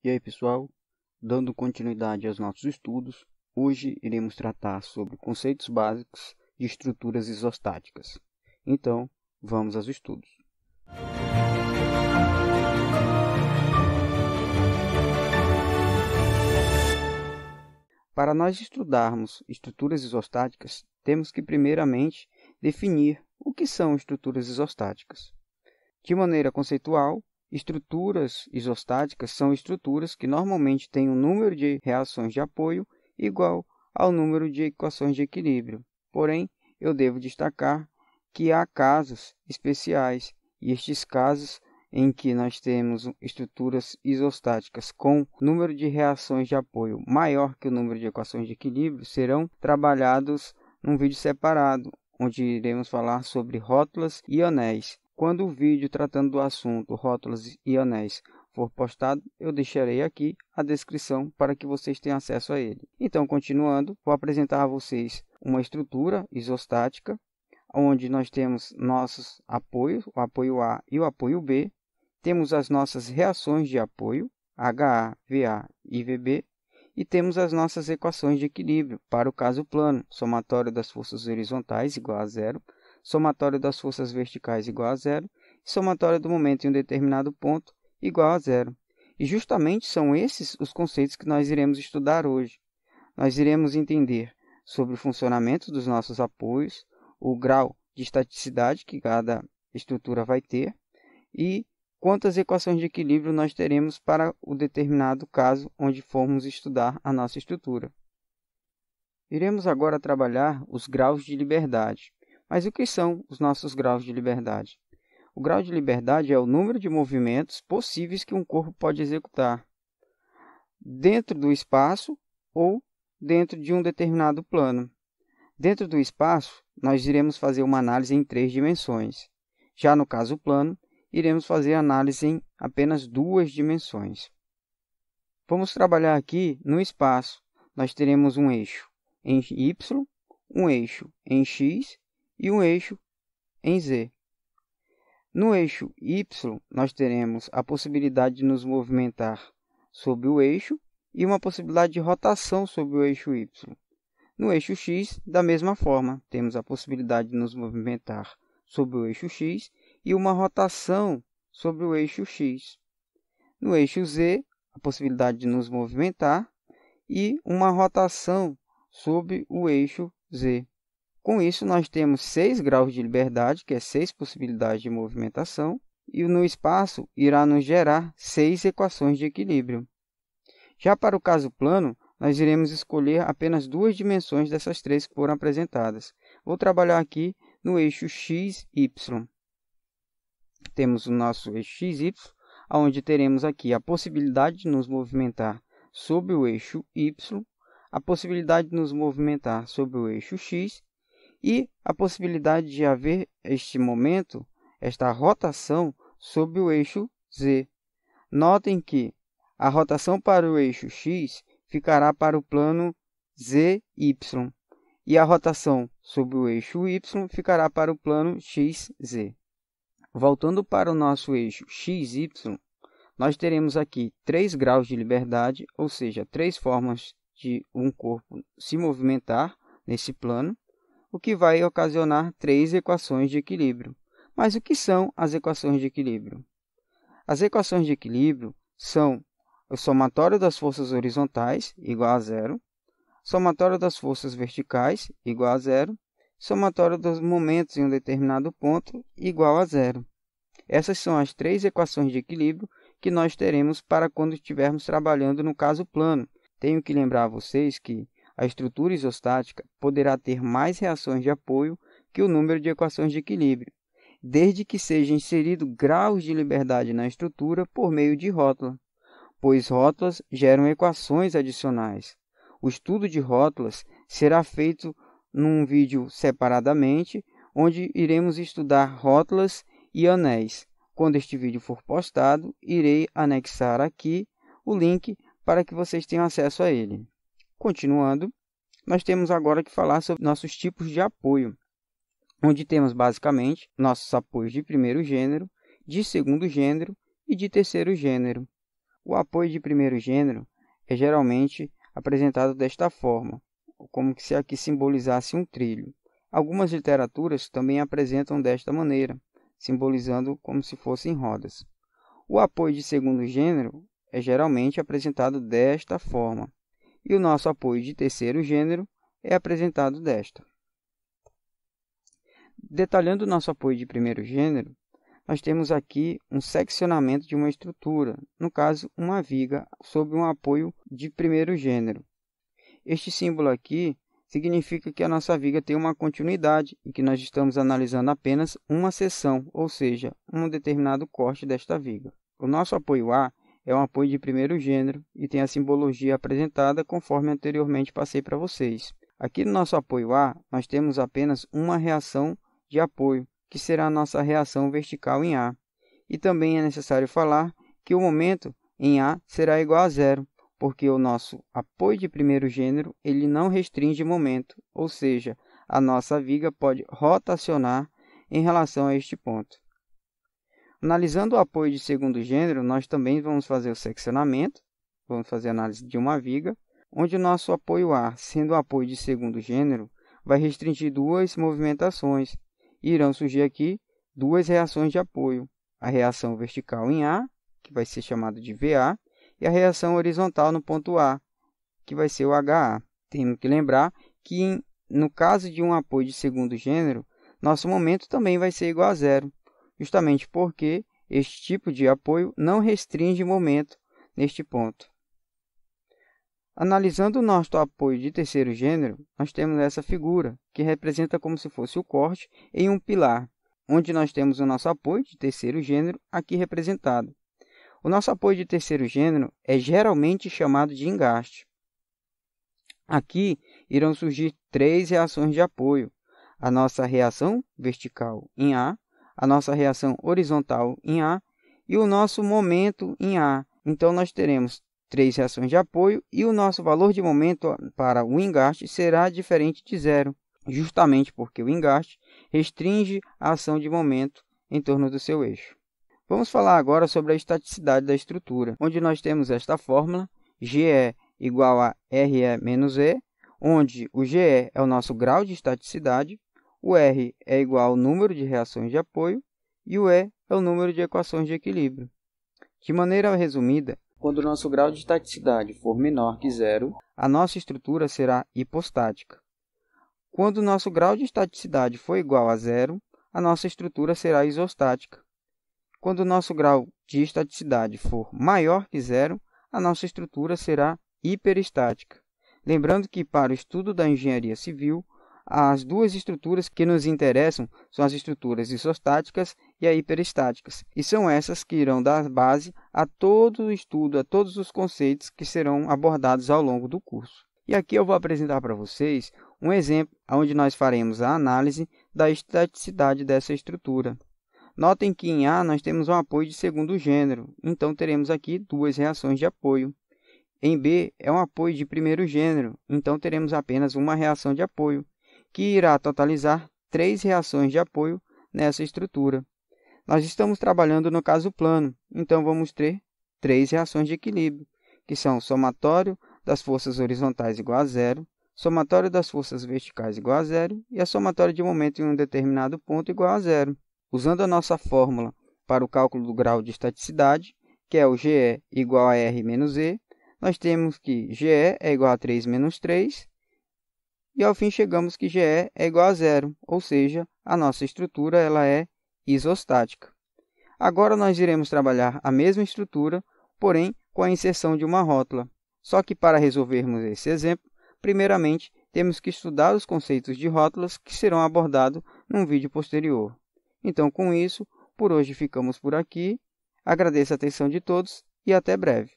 E aí, pessoal, dando continuidade aos nossos estudos, hoje iremos tratar sobre conceitos básicos de estruturas isostáticas. Então, vamos aos estudos. Para nós estudarmos estruturas isostáticas, temos que primeiramente definir o que são estruturas isostáticas. De maneira conceitual, estruturas isostáticas são estruturas que normalmente têm um número de reações de apoio igual ao número de equações de equilíbrio. Porém, eu devo destacar que há casos especiais, e estes casos em que nós temos estruturas isostáticas com número de reações de apoio maior que o número de equações de equilíbrio serão trabalhados num vídeo separado, onde iremos falar sobre rótulas e anéis. Quando o vídeo tratando do assunto rótulas e anéis for postado, eu deixarei aqui a descrição para que vocês tenham acesso a ele. Então, continuando, vou apresentar a vocês uma estrutura isostática, onde nós temos nossos apoios, o apoio A e o apoio B. Temos as nossas reações de apoio, HA, VA e VB, e temos as nossas equações de equilíbrio para o caso plano, somatório das forças horizontais igual a zero, somatório das forças verticais igual a zero, e somatório do momento em um determinado ponto igual a zero. E justamente são esses os conceitos que nós iremos estudar hoje. Nós iremos entender sobre o funcionamento dos nossos apoios, o grau de estaticidade que cada estrutura vai ter e quantas equações de equilíbrio nós teremos para o determinado caso onde formos estudar a nossa estrutura. Iremos agora trabalhar os graus de liberdade. Mas o que são os nossos graus de liberdade? O grau de liberdade é o número de movimentos possíveis que um corpo pode executar dentro do espaço ou dentro de um determinado plano. Dentro do espaço, nós iremos fazer uma análise em 3 dimensões. Já no caso plano, iremos fazer análise em apenas 2 dimensões. Vamos trabalhar aqui no espaço. Nós teremos um eixo em Y, um eixo em X e um eixo em Z. No eixo Y, nós teremos a possibilidade de nos movimentar sobre o eixo e uma possibilidade de rotação sobre o eixo Y. No eixo X, da mesma forma, temos a possibilidade de nos movimentar sobre o eixo X e uma rotação sobre o eixo X. No eixo Z, a possibilidade de nos movimentar e uma rotação sobre o eixo Z. Com isso, nós temos 6 graus de liberdade, que é 6 possibilidades de movimentação, e no espaço irá nos gerar 6 equações de equilíbrio. Já para o caso plano, nós iremos escolher apenas 2 dimensões dessas 3 que foram apresentadas. Vou trabalhar aqui no eixo XY. Temos o nosso eixo XY, onde teremos aqui a possibilidade de nos movimentar sobre o eixo Y, a possibilidade de nos movimentar sobre o eixo X, e a possibilidade de haver este momento, esta rotação sobre o eixo Z. Notem que a rotação para o eixo X ficará para o plano ZY e a rotação sobre o eixo Y ficará para o plano XZ. Voltando para o nosso eixo XY, nós teremos aqui 3 graus de liberdade, ou seja, 3 formas de um corpo se movimentar nesse plano, o que vai ocasionar 3 equações de equilíbrio. Mas o que são as equações de equilíbrio? As equações de equilíbrio são o somatório das forças horizontais igual a zero, somatório das forças verticais igual a zero, somatório dos momentos em um determinado ponto igual a zero. Essas são as 3 equações de equilíbrio que nós teremos para quando estivermos trabalhando no caso plano. Tenho que lembrar a vocês que a estrutura isostática poderá ter mais reações de apoio que o número de equações de equilíbrio, desde que seja inserido graus de liberdade na estrutura por meio de rótula, pois rótulas geram equações adicionais. O estudo de rótulas será feito num vídeo separadamente, onde iremos estudar rótulas e anéis. Quando este vídeo for postado, irei anexar aqui o link para que vocês tenham acesso a ele. Continuando, nós temos agora que falar sobre nossos tipos de apoio, onde temos basicamente nossos apoios de primeiro gênero, de segundo gênero e de terceiro gênero. O apoio de primeiro gênero é geralmente apresentado desta forma, como se aqui simbolizasse um trilho. Algumas literaturas também apresentam desta maneira, simbolizando como se fossem rodas. O apoio de segundo gênero é geralmente apresentado desta forma, e o nosso apoio de terceiro gênero é apresentado desta. Detalhando o nosso apoio de primeiro gênero, nós temos aqui um seccionamento de uma estrutura, no caso, uma viga, sob um apoio de primeiro gênero. Este símbolo aqui significa que a nossa viga tem uma continuidade e que nós estamos analisando apenas uma seção, ou seja, um determinado corte desta viga. O nosso apoio A é um apoio de primeiro gênero e tem a simbologia apresentada conforme anteriormente passei para vocês. Aqui no nosso apoio A, nós temos apenas uma reação de apoio, que será a nossa reação vertical em A. E também é necessário falar que o momento em A será igual a zero, porque o nosso apoio de primeiro gênero ele não restringe momento, ou seja, a nossa viga pode rotacionar em relação a este ponto. Analisando o apoio de segundo gênero, nós também vamos fazer o seccionamento, vamos fazer a análise de uma viga, onde o nosso apoio A, sendo o apoio de segundo gênero, vai restringir duas movimentações, e irão surgir aqui duas reações de apoio, a reação vertical em A, que vai ser chamada de VA, e a reação horizontal no ponto A, que vai ser o HA. Temos que lembrar que, no caso de um apoio de segundo gênero, nosso momento também vai ser igual a zero, justamente porque este tipo de apoio não restringe momento neste ponto. Analisando o nosso apoio de terceiro gênero, nós temos essa figura, que representa como se fosse o corte em um pilar, onde nós temos o nosso apoio de terceiro gênero aqui representado. O nosso apoio de terceiro gênero é geralmente chamado de engaste. Aqui irão surgir três reações de apoio: a nossa reação vertical em A, a nossa reação horizontal em A e o nosso momento em A. Então, nós teremos três reações de apoio e o nosso valor de momento para o engaste será diferente de zero, justamente porque o engaste restringe a ação de momento em torno do seu eixo. Vamos falar agora sobre a estaticidade da estrutura, onde nós temos esta fórmula, GE igual a RE menos E, onde o GE é o nosso grau de estaticidade, o R é igual ao número de reações de apoio e o E é o número de equações de equilíbrio. De maneira resumida, quando o nosso grau de estaticidade for menor que zero, a nossa estrutura será hipostática. Quando o nosso grau de estaticidade for igual a zero, a nossa estrutura será isostática. Quando o nosso grau de estaticidade for maior que zero, a nossa estrutura será hiperestática. Lembrando que, para o estudo da engenharia civil, as duas estruturas que nos interessam são as estruturas isostáticas e a hiperestáticas, e são essas que irão dar base a todo o estudo, a todos os conceitos que serão abordados ao longo do curso. E aqui eu vou apresentar para vocês um exemplo onde nós faremos a análise da estaticidade dessa estrutura. Notem que em A nós temos um apoio de segundo gênero, então teremos aqui duas reações de apoio. Em B é um apoio de primeiro gênero, então teremos apenas uma reação de apoio, que irá totalizar três reações de apoio nessa estrutura. Nós estamos trabalhando no caso plano, então vamos ter três reações de equilíbrio, que são o somatório das forças horizontais igual a zero, somatório das forças verticais igual a zero e a somatória de momento em um determinado ponto igual a zero. Usando a nossa fórmula para o cálculo do grau de estaticidade, que é o GE igual a R menos E, nós temos que GE é igual a 3 menos 3, e ao fim chegamos que GE é igual a zero, ou seja, a nossa estrutura ela é isostática. Agora nós iremos trabalhar a mesma estrutura, porém com a inserção de uma rótula. Só que para resolvermos esse exemplo, primeiramente temos que estudar os conceitos de rótulas que serão abordados num vídeo posterior. Então, com isso, por hoje ficamos por aqui. Agradeço a atenção de todos e até breve.